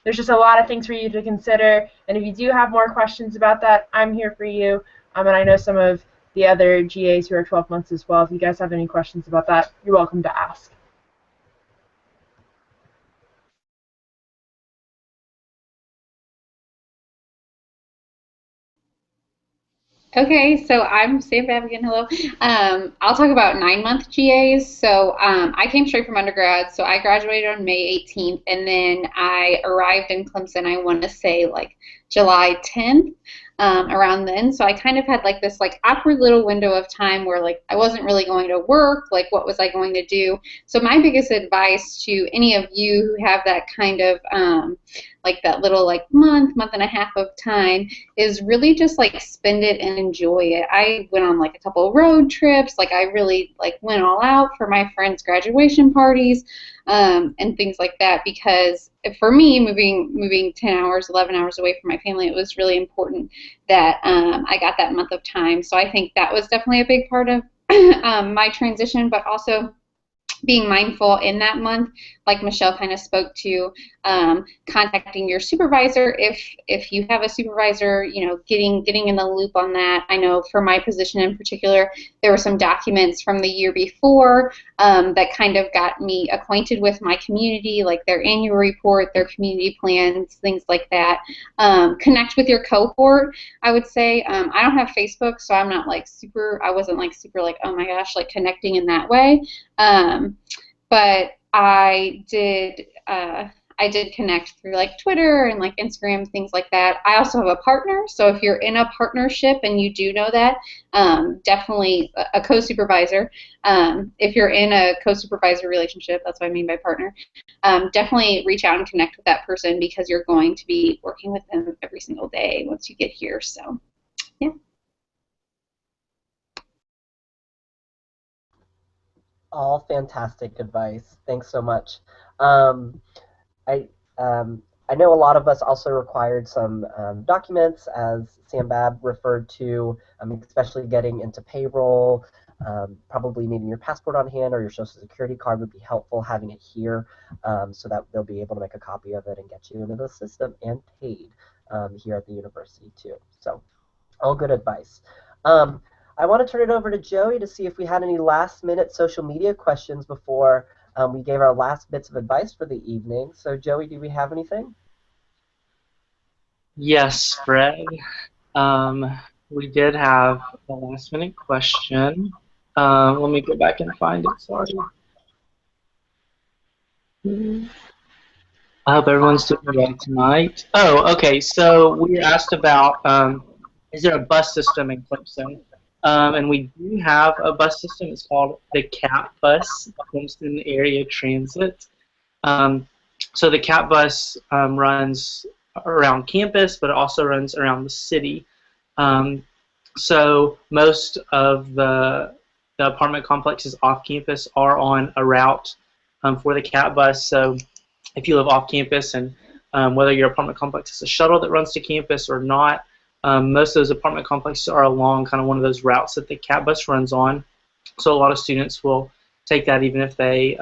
there's just a lot of things for you to consider. And if you do have more questions about that, I'm here for you. And I know some of the other GAs who are 12 months as well. If you guys have any questions about that, you're welcome to ask. okay, so I'm Sam Babb again. Hello. I'll talk about 9-month GAs. So I came straight from undergrad. So I graduated on May 18th, and then I arrived in Clemson, I want to say like July 10th. Around then, so I kind of had like this like awkward little window of time where like I wasn't really going to work. Like, what was I going to do? So my biggest advice to any of you who have that kind of like that little like month and a half of time is really just like spend it and enjoy it. I went on like a couple of road trips. Like, I really like went all out for my friends' graduation parties and things like that, because for me, moving 10 hours, 11 hours away from my family, it was really important that I got that month of time. So I think that was definitely a big part of my transition, but also being mindful in that month, like Michelle kind of spoke to, contacting your supervisor if you have a supervisor, you know, getting in the loop on that. I know for my position in particular, there were some documents from the year before that kind of got me acquainted with my community, like their annual report, their community plans, things like that. Connect with your cohort, I would say. I don't have Facebook, so I'm not like I wasn't like super like, oh my gosh, like connecting in that way. But I did connect through like Twitter and like Instagram, things like that. I also have a partner, so if you're in a partnership and you do know that, definitely a co-supervisor. If you're in a co-supervisor relationship, that's what I mean by partner. Definitely reach out and connect with that person because you're going to be working with them every single day once you get here. So, yeah. All fantastic advice. Thanks so much. Um, I um, I know a lot of us also required some documents, as Sam Babb referred to, especially getting into payroll. Probably needing your passport on hand or your social security card would be helpful having it here, so that they'll be able to make a copy of it and get you into the system and paid here at the university too. So all good advice. Um, I want to turn it over to Joey to see if we had any last-minute social media questions before we gave our last bits of advice for the evening. So, Joey, do we have anything? Yes, Fred. We did have a last minute question. Let me go back and find it. Sorry. I hope everyone's doing well tonight. Oh, okay. So we were asked about is there a bus system in Clemson? And we do have a bus system. It's called the CAT bus, Clemson Area Transit. So the CAT bus runs around campus, but it also runs around the city. So most of the apartment complexes off campus are on a route for the CAT bus. So if you live off campus and whether your apartment complex is a shuttle that runs to campus or not, most of those apartment complexes are along kind of one of those routes that the CAT bus runs on. So a lot of students will take that even if they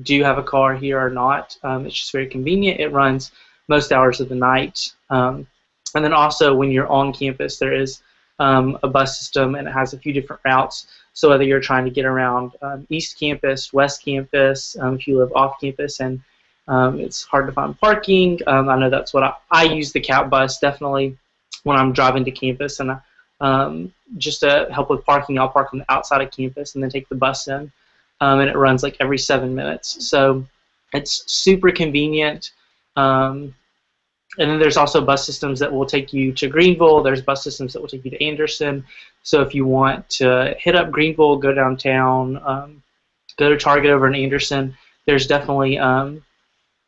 do have a car here or not. It's just very convenient. It runs most hours of the night. And then also when you're on campus, there is a bus system and it has a few different routes. So whether you're trying to get around East Campus, West Campus, if you live off campus and it's hard to find parking, I know that's what I use the CAT bus definitely when I'm driving to campus. And just to help with parking, I'll park on the outside of campus and then take the bus in. And it runs like every 7 minutes. So it's super convenient. And then there's also bus systems that will take you to Greenville. There's bus systems that will take you to Anderson. So if you want to hit up Greenville, go downtown, go to Target over in Anderson, there's definitely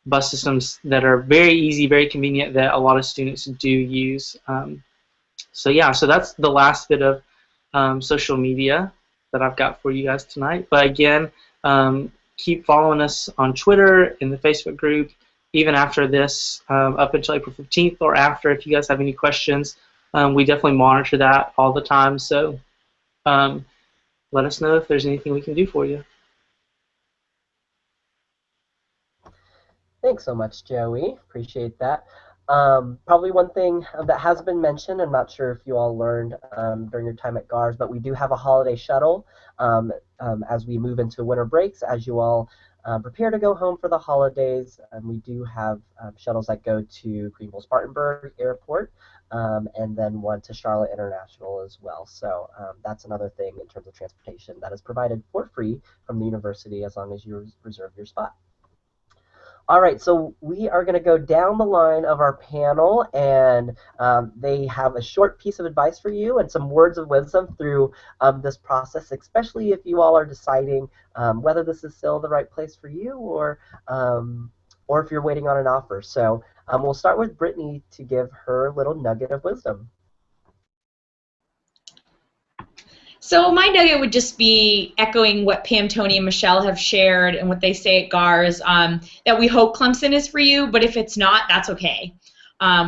bus systems that are very easy, very convenient that a lot of students do use. So yeah, so that's the last bit of social media that I've got for you guys tonight. But again, keep following us on Twitter, in the Facebook group, even after this, up until April 15th or after. If you guys have any questions, we definitely monitor that all the time. So let us know if there's anything we can do for you. Thanks so much, Joey. Appreciate that. Probably one thing that has been mentioned, I'm not sure if you all learned during your time at GARS, but we do have a holiday shuttle as we move into winter breaks, as you all prepare to go home for the holidays. We do have shuttles that go to Greenville-Spartanburg Airport and then one to Charlotte International as well. So that's another thing in terms of transportation that is provided for free from the university as long as you reserve your spot. All right, so we are going to go down the line of our panel, and they have a short piece of advice for you and some words of wisdom through this process, especially if you all are deciding whether this is still the right place for you or if you're waiting on an offer. So we'll start with Brittany to give her little nugget of wisdom. So my nugget would just be echoing what Pam, Tony, and Michelle have shared and what they say at GARS, that we hope Clemson is for you, but if it's not, that's okay.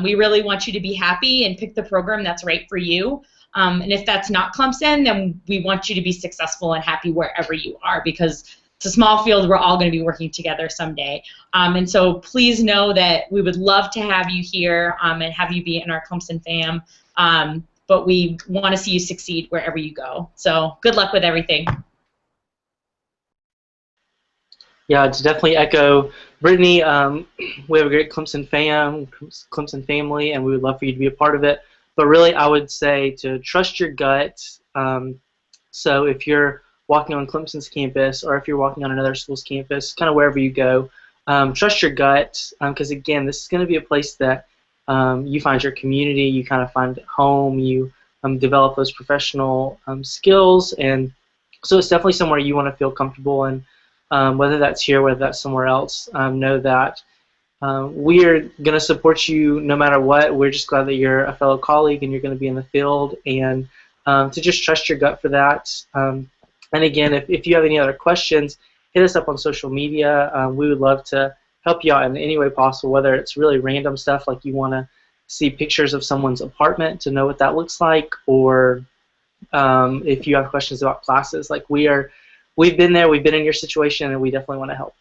We really want you to be happy and pick the program that's right for you. And if that's not Clemson, then we want you to be successful and happy wherever you are, because it's a small field. We're all going to be working together someday. And so please know that we would love to have you here and have you be in our Clemson fam. But we want to see you succeed wherever you go. So good luck with everything. Yeah, to definitely echo Brittany, we have a great Clemson family, and we would love for you to be a part of it. But really, I would say to trust your gut. So if you're walking on Clemson's campus or if you're walking on another school's campus, kind of wherever you go, trust your gut, because again, this is going to be a place that you find your community, you kind of find home, you develop those professional skills, and so it's definitely somewhere you want to feel comfortable in, whether that's here, whether that's somewhere else. Know that we are going to support you no matter what. We're just glad that you're a fellow colleague and you're going to be in the field, and to just trust your gut for that. And again, if you have any other questions, hit us up on social media. We would love to help you out in any way possible, whether it's really random stuff like you want to see pictures of someone's apartment to know what that looks like, or if you have questions about classes. Like we've been there, we've been in your situation, and we definitely want to help.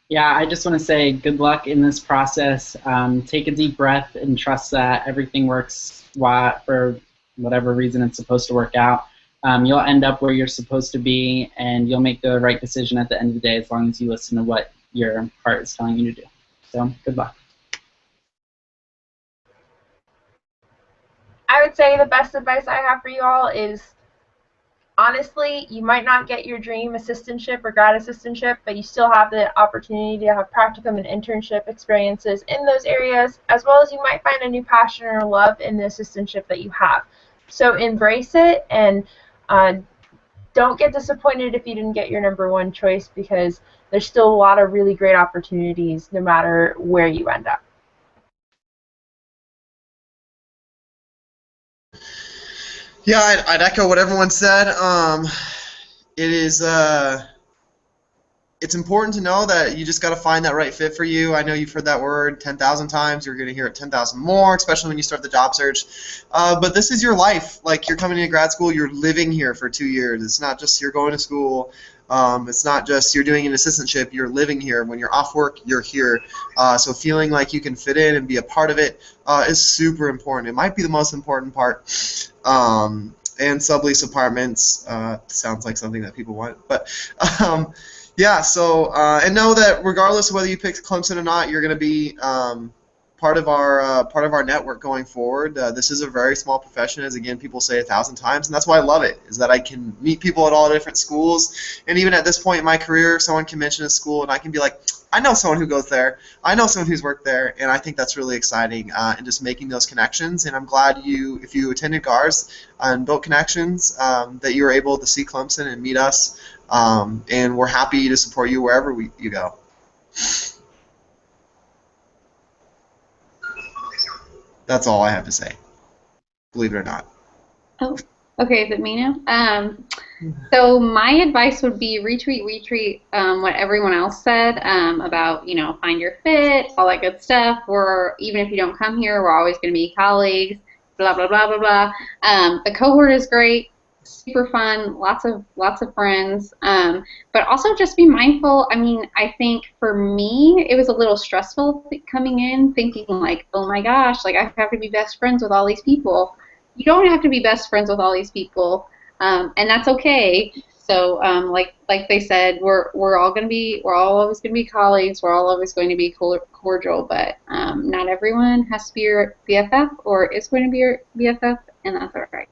Yeah, I just want to say good luck in this process. Take a deep breath and trust that everything works for whatever reason it's supposed to work out. You'll end up where you're supposed to be, and you'll make the right decision at the end of the day as long as you listen to what your heart is telling you to do. So good luck. I would say the best advice I have for you all is, honestly, you might not get your dream assistantship or grad assistantship, but you still have the opportunity to have practicum and internship experiences in those areas, as well as you might find a new passion or love in the assistantship that you have. So embrace it, and don't get disappointed if you didn't get your #1 choice, because there's still a lot of really great opportunities no matter where you end up. Yeah, I'd echo what everyone said. It is it's important to know that you just got to find that right fit for you. I know you've heard that word 10,000 times. You're going to hear it 10,000 more, especially when you start the job search. But this is your life. Like, you're coming into grad school, you're living here for 2 years. It's not just you're going to school. It's not just you're doing an assistantship. You're living here. When you're off work, you're here. So feeling like you can fit in and be a part of it is super important. It might be the most important part. And sublease apartments sounds like something that people want. But yeah, so and know that regardless of whether you pick Clemson or not, you're going to be part of our network going forward. This is a very small profession, as again people say 1,000 times, and that's why I love it. Is that I can meet people at all different schools, and even at this point in my career, someone can mention a school, and I can be like, I know someone who goes there. I know someone who's worked there, and I think that's really exciting. And just making those connections. And I'm glad if you attended GARS and built connections, that you were able to see Clemson and meet us. And we're happy to support you wherever you go. That's all I have to say. Believe it or not. Oh, okay. Is it me now? So my advice would be retweet what everyone else said about, find your fit, all that good stuff. Even if you don't come here, we're always going to be colleagues, blah, blah, blah, blah, blah. The cohort is great, super fun, lots of friends, but also just be mindful. I mean, I think for me, it was a little stressful coming in, thinking like, oh my gosh, like I have to be best friends with all these people. You don't have to be best friends with all these people. And that's okay. So, like they said, we're all always gonna be colleagues. We're all always going to be cordial, but not everyone has to be your BFF or is going to be your BFF, and that's all right.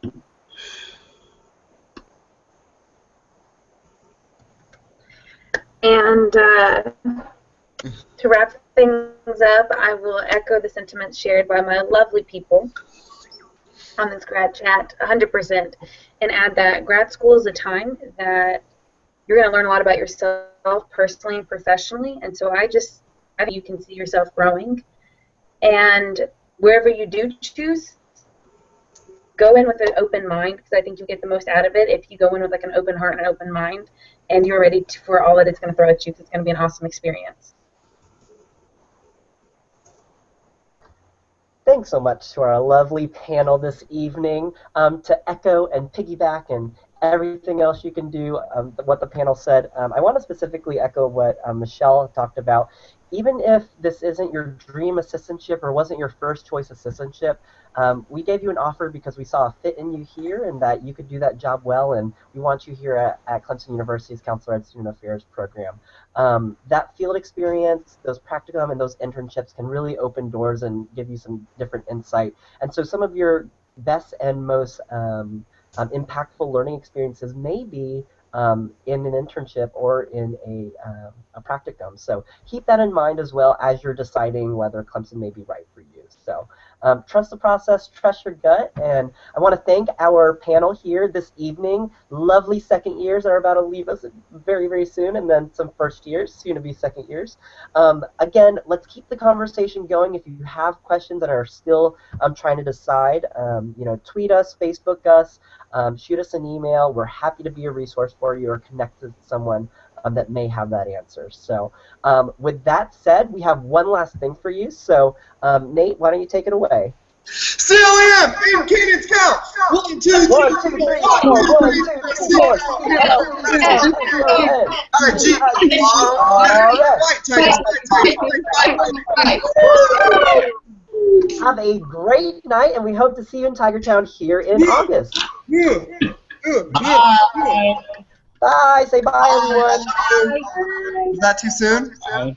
And to wrap things up, I will echo the sentiments shared by my lovely people on this grad chat 100%, and add that grad school is a time that you're going to learn a lot about yourself personally and professionally, and so I think you can see yourself growing. And wherever you do choose, go in with an open mind, because I think you get the most out of it if you go in with like an open heart and an open mind, and you're ready for all that it's going to throw at you, because it's going to be an awesome experience. Thanks so much to our lovely panel this evening. To echo and piggyback and everything else you can do, what the panel said, I want to specifically echo what Michelle talked about. Even if this isn't your dream assistantship or wasn't your first choice assistantship, we gave you an offer because we saw a fit in you here and that you could do that job well, and we want you here at Clemson University's Counselor Ed Student Affairs program. That field experience, those practicum and those internships can really open doors and give you some different insight. And so some of your best and most impactful learning experiences may be in an internship or in a practicum. So keep that in mind as well as you're deciding whether Clemson may be right for you. So trust the process, trust your gut, and I want to thank our panel here this evening. Lovely second years are about to leave us very, very soon, and then some first years, soon to be second years. Again, let's keep the conversation going. If you have questions that are still trying to decide, tweet us, Facebook us, shoot us an email. We're happy to be a resource for you or connect to someone that may have that answer. So with that said, we have one last thing for you. So Nate, why don't you take it away? COM in Cannons count. 1, 2, 3, 4. 1, 2, 3, 4. 1, 2, 3, 4. All right, G. Have a great night, and we hope to see you in Tigertown here in August. Bye. Bye. Say bye, everyone. Is that too soon? Bye.